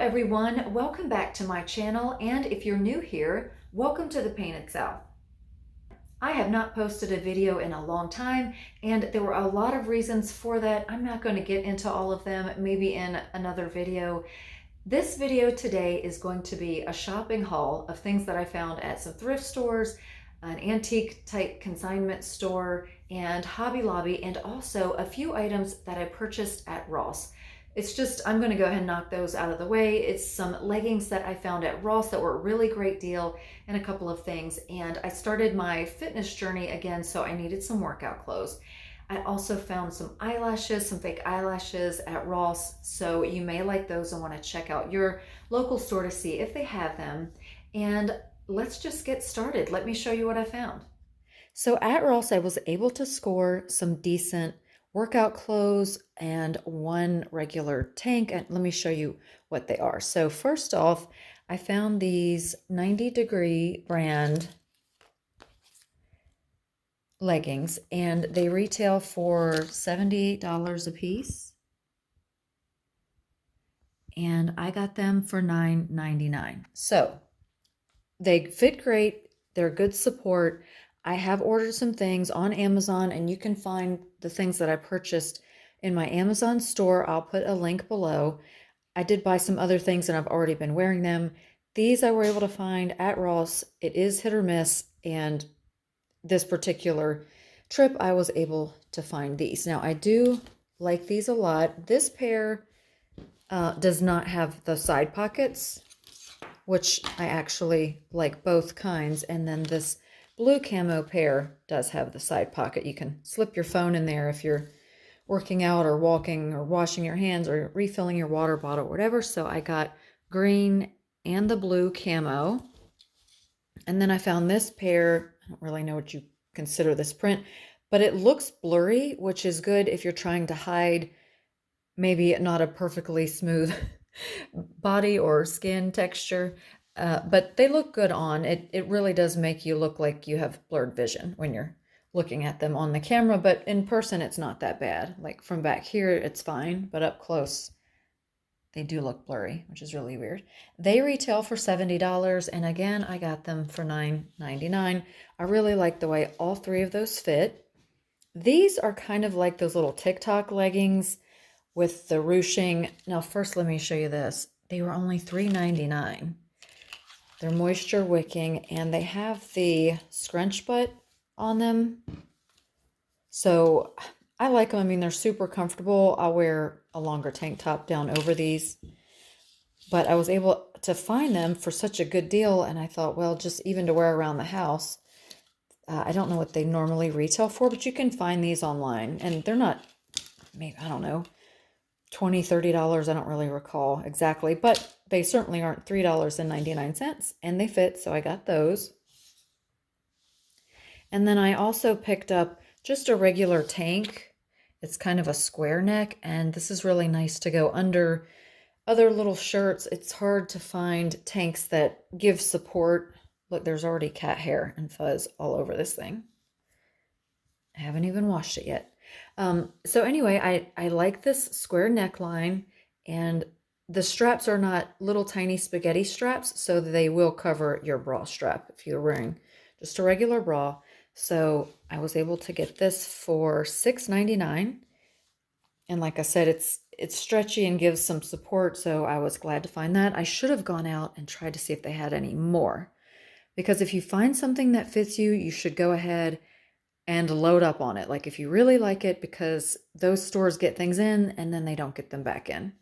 everyone, welcome back to my channel, and if you're new here, welcome to the Painted South. I have not posted a video in a long time, and there were a lot of reasons for that. I'm not going to get into all of them, maybe in another video. This video today is going to be a shopping haul of things that I found at some thrift stores, an antique type consignment store, and Hobby Lobby, and also a few items that I purchased at Ross. It's just, I'm going to go ahead and knock those out of the way. It's some leggings that I found at Ross that were a really great deal and a couple of things. And I started my fitness journey again, so I needed some workout clothes. I also found some eyelashes, some fake eyelashes at Ross. So you may like those and want to check out your local store to see if they have them. And let's just get started. Let me show you what I found. So at Ross, I was able to score some decent workout clothes and one regular tank, and let me show you what they are. So first off, I found these 90 Degree brand leggings, and they retail for $78 a piece, and I got them for $9.99. So they fit great, they're good support. I have ordered some things on Amazon, and you can find the things that I purchased in my Amazon store. I'll put a link below. I did buy some other things and I've already been wearing them. These I were able to find at Ross. It is hit or miss, and this particular trip I was able to find these. Now I do like these a lot. This pair does not have the side pockets, which I actually like both kinds, and then this blue camo pair does have the side pocket. You can slip your phone in there if you're working out or walking or washing your hands or refilling your water bottle or whatever. So I got green and the blue camo. And then I found this pair. I don't really know what you consider this print, but it looks blurry, which is good if you're trying to hide maybe not a perfectly smooth body or skin texture. But they look good on. It really does make you look like you have blurred vision when you're looking at them on the camera, but in person it's not that bad. Like from back here it's fine, but up close they do look blurry, which is really weird. They retail for $70, and again I got them for $9.99. I really like the way all three of those fit. These are kind of like those little TikTok leggings with the ruching. Now first let me show you this. They were only $3.99. They're moisture wicking, and they have the scrunch butt on them. So I like them. I mean, they're super comfortable. I'll wear a longer tank top down over these. But I was able to find them for such a good deal, and I thought, well, just even to wear around the house. I don't know what they normally retail for, but you can find these online. And they're not, maybe, I don't know, $20, $30. I don't really recall exactly, but they certainly aren't $3.99, and they fit, so I got those. And then I also picked up just a regular tank. It's kind of a square neck, and this is really nice to go under other little shirts. It's hard to find tanks that give support. Look, there's already cat hair and fuzz all over this thing. I haven't even washed it yet. So anyway, I like this square neckline, and the straps are not little tiny spaghetti straps, so they will cover your bra strap if you're wearing just a regular bra. So I was able to get this for $6.99. And like I said, it's stretchy and gives some support, so I was glad to find that. I should have gone out and tried to see if they had any more. Because if you find something that fits you, you should go ahead and load up on it. Like if you really like it, because those stores get things in and then they don't get them back in.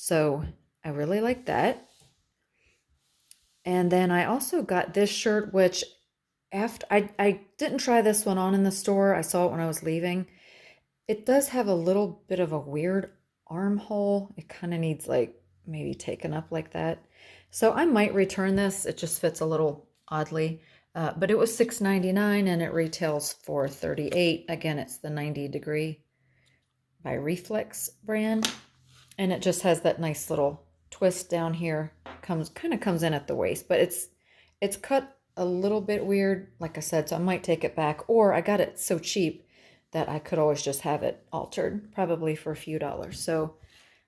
So I really like that. And then I also got this shirt, which after I didn't try this one on in the store. I saw it when I was leaving. It does have a little bit of a weird armhole. It kind of needs like maybe taken up like that. So I might return this. It just fits a little oddly. But it was $6.99 and it retails for $38. Again, it's the 90 Degree by Reflex brand. And it just has that nice little twist down here. Kind of comes in at the waist, but it's cut a little bit weird, like I said, so I might take it back. Or I got it so cheap that I could always just have it altered, probably for a few dollars. So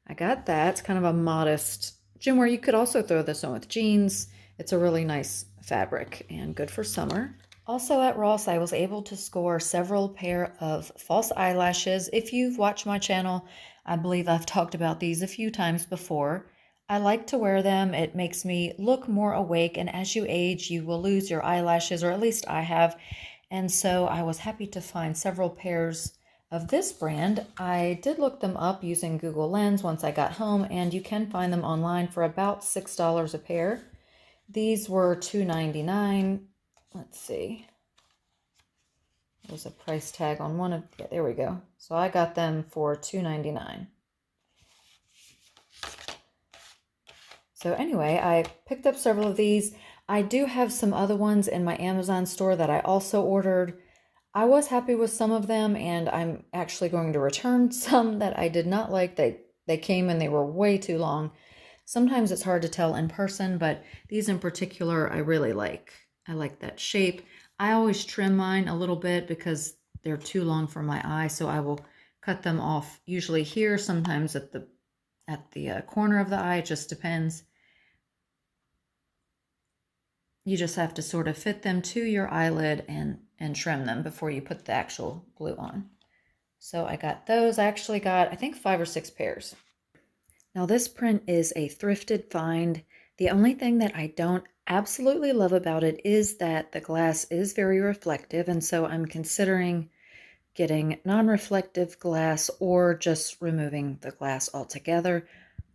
I got that. It's kind of a modest gym wear. You could also throw this on with jeans. It's a really nice fabric and good for summer. Also at Ross, I was able to score several pair of false eyelashes. If you've watched my channel, I believe I've talked about these a few times before. I like to wear them. It makes me look more awake, and as you age, you will lose your eyelashes, or at least I have. And so I was happy to find several pairs of this brand. I did look them up using Google Lens once I got home, and you can find them online for about $6 a pair. These were $2.99. Let's see. There's a price tag on one of, yeah, there we go. So I got them for $2.99. So anyway, I picked up several of these. I do have some other ones in my Amazon store that I also ordered. I was happy with some of them, and I'm actually going to return some that I did not like. They came and they were way too long. Sometimes it's hard to tell in person, but these in particular I really like. I like that shape. I always trim mine a little bit because they're too long for my eye, so I will cut them off usually here, sometimes at the corner of the eye. It just depends. You just have to sort of fit them to your eyelid and trim them before you put the actual glue on. So I got those. I actually got, I think, 5 or 6 pairs. Now this print is a thrifted find. The only thing that I don't absolutely love about it is that the glass is very reflective, and so I'm considering getting non-reflective glass or just removing the glass altogether.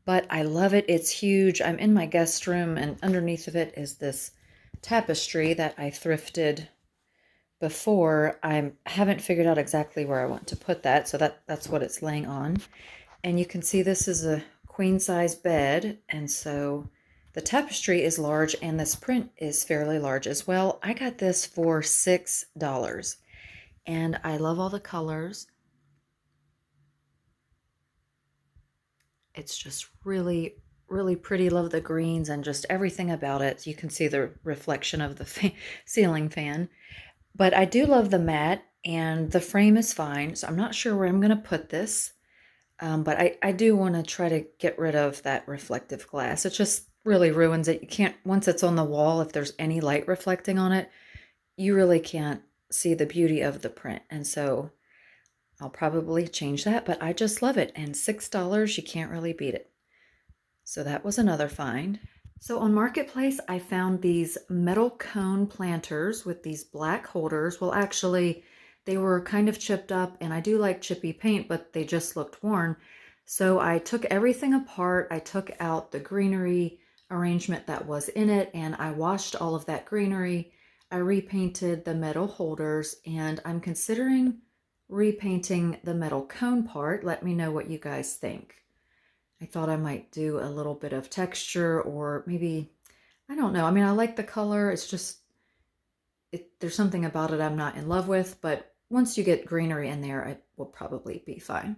But I love it. It's huge. I'm in my guest room, and underneath of it is this tapestry that I thrifted before. I haven't figured out exactly where I want to put that, so that's what it's laying on. And you can see this is a queen size bed, and so the tapestry is large and this print is fairly large as well. I got this for $6 and I love all the colors. It's just really, really pretty. Love the greens and just everything about it. You can see the reflection of the ceiling fan. But I do love the mat, and the frame is fine, so I'm not sure where I'm going to put this. But I do want to try to get rid of that reflective glass. It just really ruins it. You can't, once it's on the wall, if there's any light reflecting on it, you really can't see the beauty of the print. And so I'll probably change that, but I just love it. And $6, you can't really beat it. So that was another find. So on Marketplace, I found these metal cone planters with these black holders. Well, actually, they were kind of chipped up, and I do like chippy paint, but they just looked worn. So I took everything apart. I took out the greenery arrangement that was in it, and I washed all of that greenery. I repainted the metal holders, and I'm considering repainting the metal cone part. Let me know what you guys think. I thought I might do a little bit of texture, or maybe, I don't know. I mean, I like the color. It's just, there's something about it I'm not in love with, but once you get greenery in there, it will probably be fine.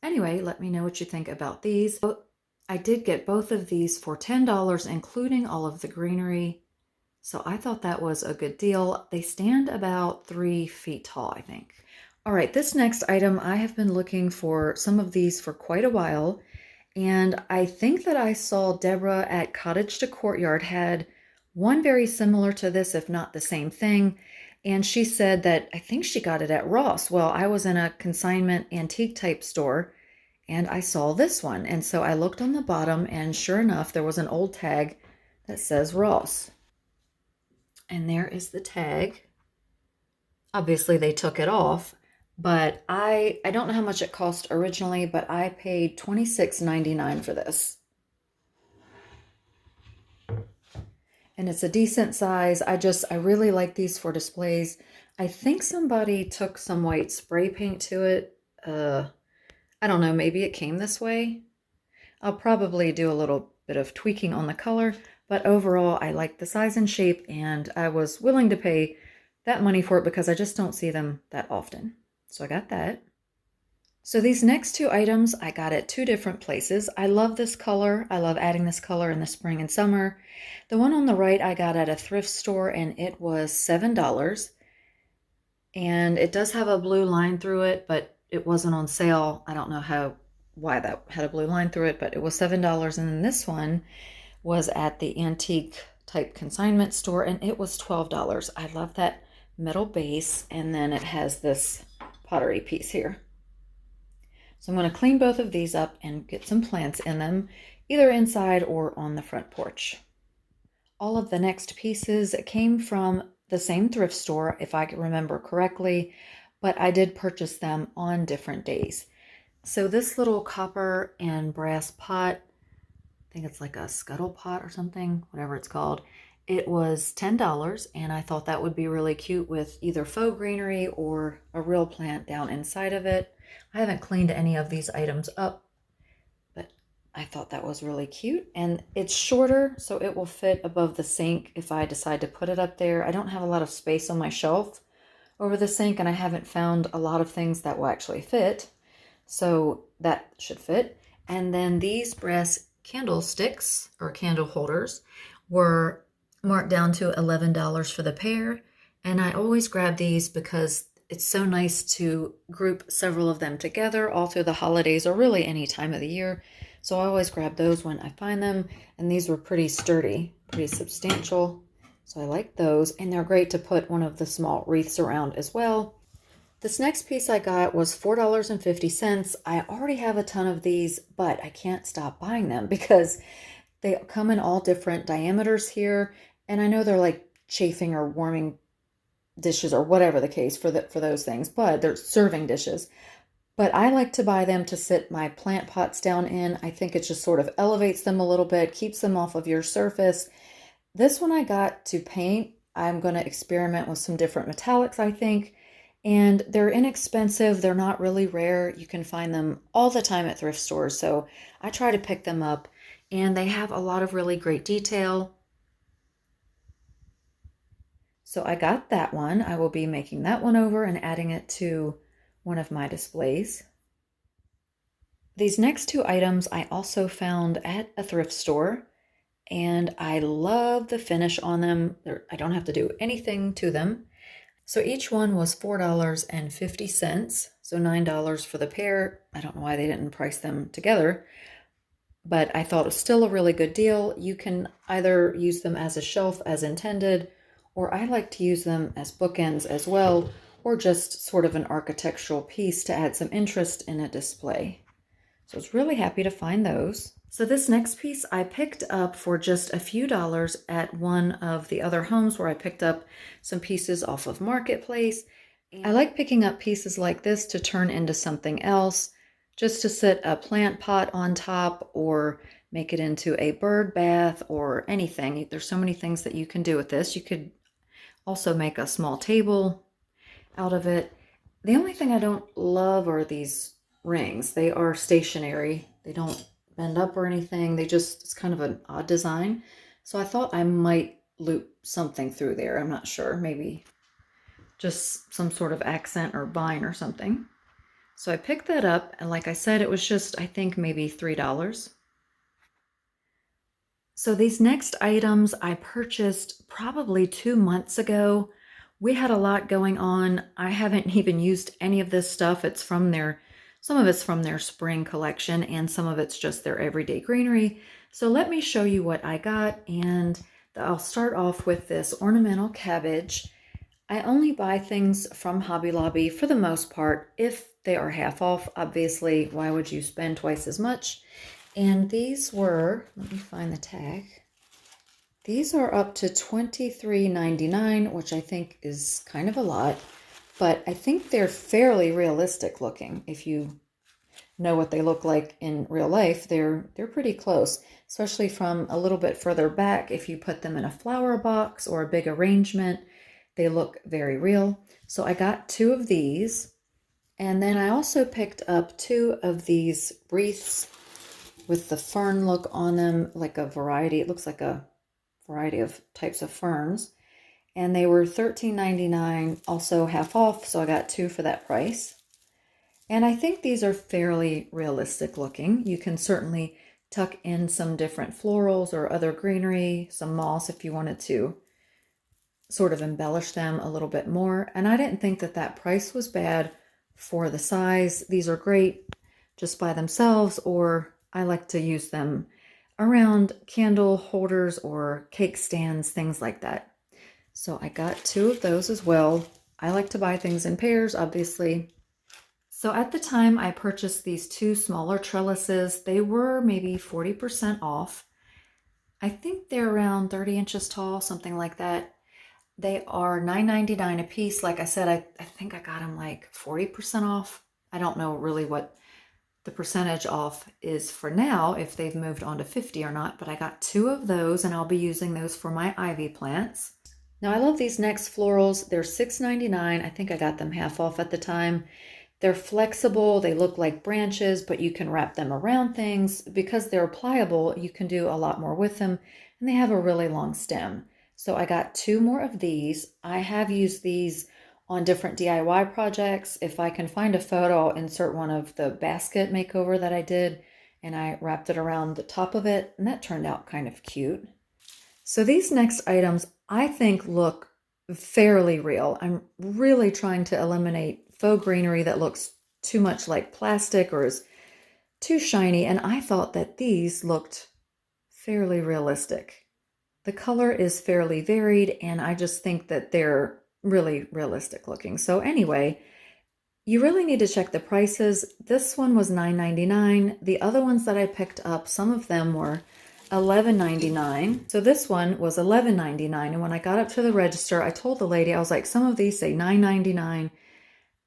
Anyway, let me know what you think about these. I did get both of these for $10, including all of the greenery. So I thought that was a good deal. They stand about 3 feet tall, I think. All right, this next item, I have been looking for some of these for quite a while. And I think that I saw Deborah at Cottage to Courtyard had one very similar to this, if not the same thing. And she said that I think she got it at Ross. Well, I was in a consignment antique type store and I saw this one. And so I looked on the bottom, and sure enough, there was an old tag that says Ross. And there is the tag. Obviously they took it off, but I don't know how much it cost originally, but I paid $26.99 for this. And it's a decent size. I really like these for displays. I think somebody took some white spray paint to it. I don't know, maybe it came this way. I'll probably do a little bit of tweaking on the color, but overall I like the size and shape, and I was willing to pay that money for it because I just don't see them that often. So I got that. So these next 2 items I got at 2 different places. I love this color. I love adding this color in the spring and summer. The one on the right I got at a thrift store, and it was $7. And it does have a blue line through it, but it wasn't on sale. I don't know how why that had a blue line through it, but it was $7. And then this one was at the antique type consignment store and it was $12. I love that metal base, and then it has this pottery piece here. So I'm going to clean both of these up and get some plants in them, either inside or on the front porch. All of the next pieces came from the same thrift store, if I can remember correctly, but I did purchase them on different days. So this little copper and brass pot, I think it's like a scuttle pot or something, whatever it's called. It was $10, and I thought that would be really cute with either faux greenery or a real plant down inside of it. I haven't cleaned any of these items up, but I thought that was really cute. And it's shorter, so it will fit above the sink if I decide to put it up there. I don't have a lot of space on my shelf over the sink, and I haven't found a lot of things that will actually fit. So that should fit. And then these brass candlesticks or candle holders were marked down to $11 for the pair. And I always grab these because it's so nice to group several of them together all through the holidays or really any time of the year. So I always grab those when I find them. And these were pretty sturdy, pretty substantial. So I like those. And they're great to put one of the small wreaths around as well. This next piece I got was $4.50. I already have a ton of these, but I can't stop buying them because they come in all different diameters here. And I know they're like chafing or warming dishes or whatever the case for those things, but they're serving dishes. But I like to buy them to sit my plant pots down in. I think it just sort of elevates them a little bit, keeps them off of your surface. This one I got to paint. I'm going to experiment with some different metallics, I think. And they're inexpensive. They're not really rare. You can find them all the time at thrift stores. So I try to pick them up, and they have a lot of really great detail. So I got that one. I will be making that one over and adding it to one of my displays. These next two items I also found at a thrift store, and I love the finish on them. I don't have to do anything to them. So each one was $4.50, so $9 for the pair. I don't know why they didn't price them together, but I thought it was still a really good deal. You can either use them as a shelf as intended, or I like to use them as bookends as well, or just sort of an architectural piece to add some interest in a display. So I was really happy to find those. So this next piece I picked up for just a few dollars at one of the other homes where I picked up some pieces off of Marketplace. I like picking up pieces like this to turn into something else, just to sit a plant pot on top or make it into a bird bath or anything. There's so many things that you can do with this. You could also make a small table out of it. The only thing I don't love are these rings. They are stationary. They don't bend up or anything. It's kind of an odd design. So I thought I might loop something through there. I'm not sure. Maybe just some sort of accent or vine or something. So I picked that up, and like I said, it was just, I think, maybe $3. So these next items I purchased probably 2 months ago. We had a lot going on. I haven't even used any of this stuff. Some of it's from their spring collection, and some of it's just their everyday greenery. So let me show you what I got, and I'll start off with this ornamental cabbage. I only buy things from Hobby Lobby for the most part if they are half off. Obviously, why would you spend twice as much? And these were, let me find the tag. These are up to $23.99, which I think is kind of a lot, but I think they're fairly realistic looking. If you know what they look like in real life, they're pretty close, especially from a little bit further back. If you put them in a flower box or a big arrangement, they look very real. So I got 2 of these, and then I also picked up 2 of these wreaths with the fern look on them, like a variety. It looks like a variety of types of ferns. And they were $13.99, also half off, so I got 2 for that price. And I think these are fairly realistic looking. You can certainly tuck in some different florals or other greenery, some moss if you wanted to sort of embellish them a little bit more. And I didn't think that price was bad for the size. These are great just by themselves, or I like to use them around candle holders or cake stands, things like that. So I got 2 of those as well. I like to buy things in pairs, obviously. So at the time I purchased these 2 smaller trellises, they were maybe 40% off. I think they're around 30 inches tall, something like that. They are $9.99 a piece. Like I said, I think I got them like 40% off. I don't know really what the percentage off is for now, if they've moved on to 50 or not, but I got 2 of those and I'll be using those for my ivy plants. Now I love these next florals. They're $6.99. I think I got them half off at the time. They're flexible. They look like branches, but you can wrap them around things. Because they're pliable, you can do a lot more with them, and they have a really long stem. So I got 2 more of these. I have used these on different DIY projects. If I can find a photo, I'll insert one of the basket makeover that I did, and I wrapped it around the top of it, and that turned out kind of cute. So these next items I think look fairly real. I'm really trying to eliminate faux greenery that looks too much like plastic or is too shiny, and I thought that these looked fairly realistic. The color is fairly varied, and I just think that they're really realistic looking. So anyway, you really need to check the prices. This one was $9.99. The other ones that I picked up, some of them were $11.99. So this one was $11.99. And when I got up to the register, I told the lady, I was like, some of these say $9.99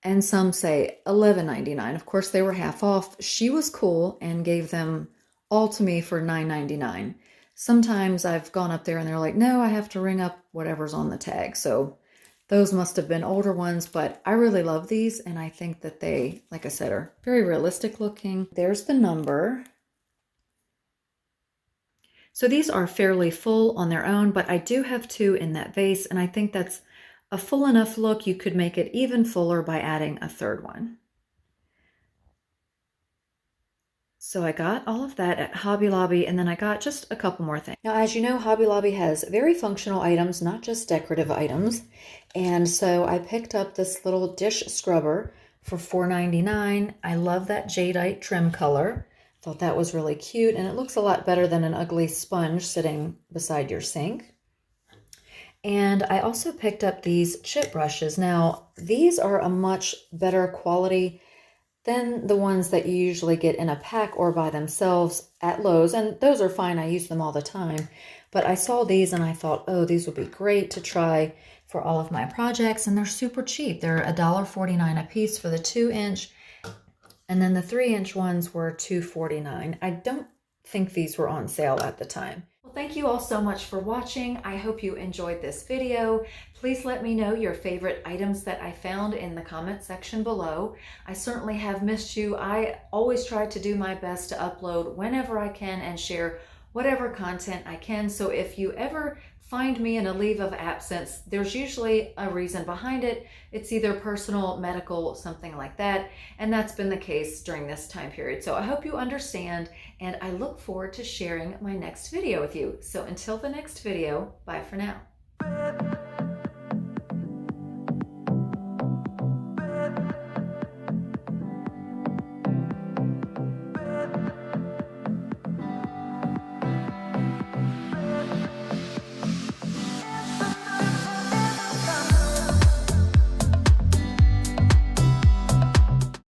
and some say $11.99. Of course, they were half off. She was cool and gave them all to me for $9.99. Sometimes I've gone up there and they're like, no, I have to ring up whatever's on the tag. So those must have been older ones, but I really love these. And I think that they, like I said, are very realistic looking. There's the number. So these are fairly full on their own, but I do have 2 in that vase, and I think that's a full enough look. You could make it even fuller by adding a 3rd one. So I got all of that at Hobby Lobby, and then I got just a couple more things. Now, as you know, Hobby Lobby has very functional items, not just decorative items. And so I picked up this little dish scrubber for $4.99. I love that jadeite trim color. Thought that was really cute, and it looks a lot better than an ugly sponge sitting beside your sink. And I also picked up these chip brushes. Now, these are a much better quality than the ones that you usually get in a pack or by themselves at Lowe's, and those are fine. I use them all the time. But I saw these and I thought, oh, these would be great to try for all of my projects, and they're super cheap. They're $1.49 a piece for the 2-inch. And then the 3-inch ones were $2.49. I don't think these were on sale at the time. Well, thank you all so much for watching. I hope you enjoyed this video. Please let me know your favorite items that I found in the comment section below. I certainly have missed you. I always try to do my best to upload whenever I can and share whatever content I can. So if you ever find me in a leave of absence, there's usually a reason behind it. It's either personal, medical, something like that. And that's been the case during this time period. So I hope you understand, and I look forward to sharing my next video with you. So until the next video, bye for now.